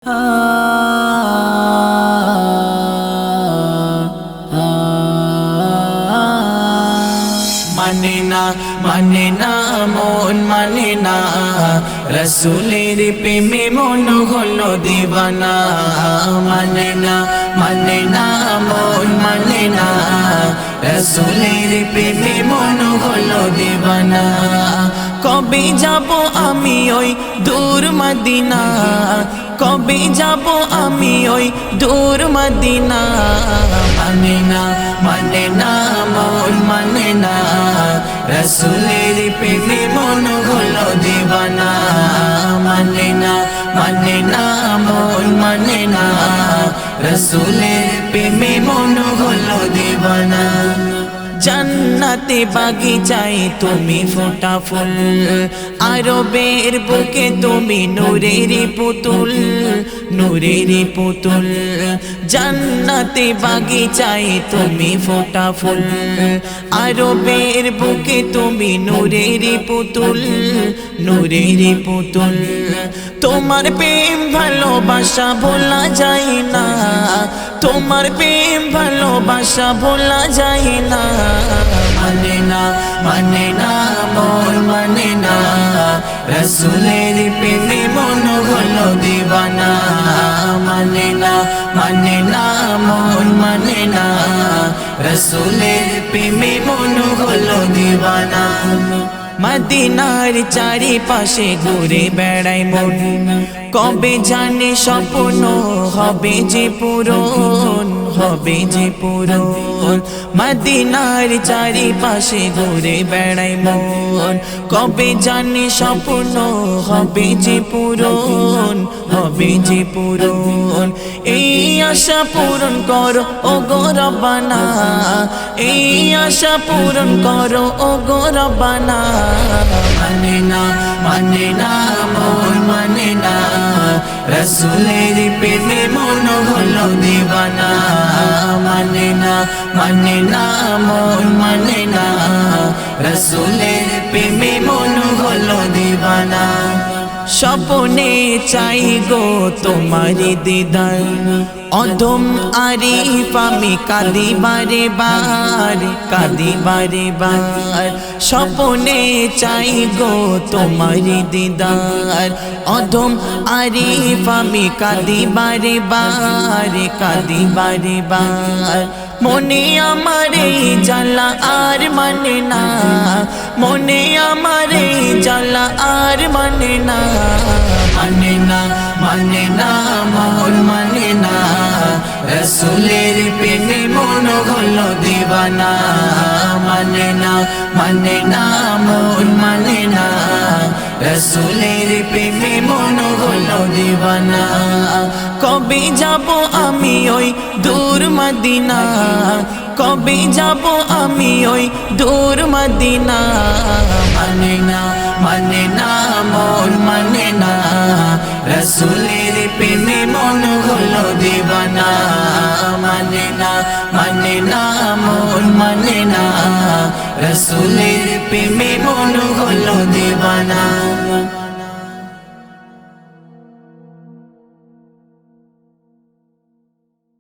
মানে না মন মানে না রসুলের প্রেমে মন হলো দিবানা। মানে না মন মানে না রসুলের প্রেমে মন হলো দিবানা। কবে যাব আমি ওই দূর মদিনা, কবে যাব আমি ওই দূর মদিনা। মানে না মন মানে না রসুলের প্রেমে মন হলো দিবানা। মানে না মন মানে না রসুলের প্রেমে মন হলো দিবানা। জান্নাতে বাগিচায় তুমি ফোটা ফুল, আরবের বুকে তুমি নূরের পুতুল, নূরের পুতুল। জান্নাতে বাগিচায় তুমি ফোটা ফুল, আরবের বুকে তুমি নূরের পুতুল, নূরের পুতুল। তোমার প্রেম ভালোবাসা ভোলা যায় না, তোমার প্রেম ভালোবাসা ভোলা যায় না। মানে না মন মানে না রসুলের প্রেমে মন হলো দিবানা। মানে না মন মানে না রসুলের প্রেমে মন হলো দিবানা। মদিনার চারিপাশে ঘুরে বেড়াই মন, কবে জানে স্বপ্ন হবে যে পূরণ, হবে যে পূরণ। মদিনার চারিপাশে ঘুরে বেড়াই মন, কবে জানে স্বপ্ন হবে যে পূরণ, হবে যে পূরণ। এই আশা পূরণ করো ও গো রব্বানা, এই আশা পূরণ করো ও গো রব্বানা। মানে না মন মানে না রসুলের প্রেমে মন হলো দিবানা। মানে না মন মানে না রসুলের প্রেমে মন হলো দিবানা। স্বপ্নে চাই গো তোমারি দিদার, অধম আরিফ আমি কাঁদি বারে বার, কাঁদি বারে বার। স্বপ্নে চাই গো তোমারি দিদার, অধম আরিফ আমি কাঁদি বারে বার, কাঁদি বারে বার। মনে আমার এই জ্বালা আর মানে না, মনে আমার এই জ্বালা আর মানে না। মানে না মন মানে না রসুলের প্রেমে মন হলো দিবানা। মানে না মন মানে না রসুলের প্রেমে মন হলো দিবানা। কবে যাব আমি ওই দূর মদিনা, কবে যাব আমি ওই দূর মদিনা। মানে না মন মানে না রসুলের প্রেমে মন হলো দিবানা। মানে না মন মানে না রসুলের প্রেমে মন হলো দিবানা।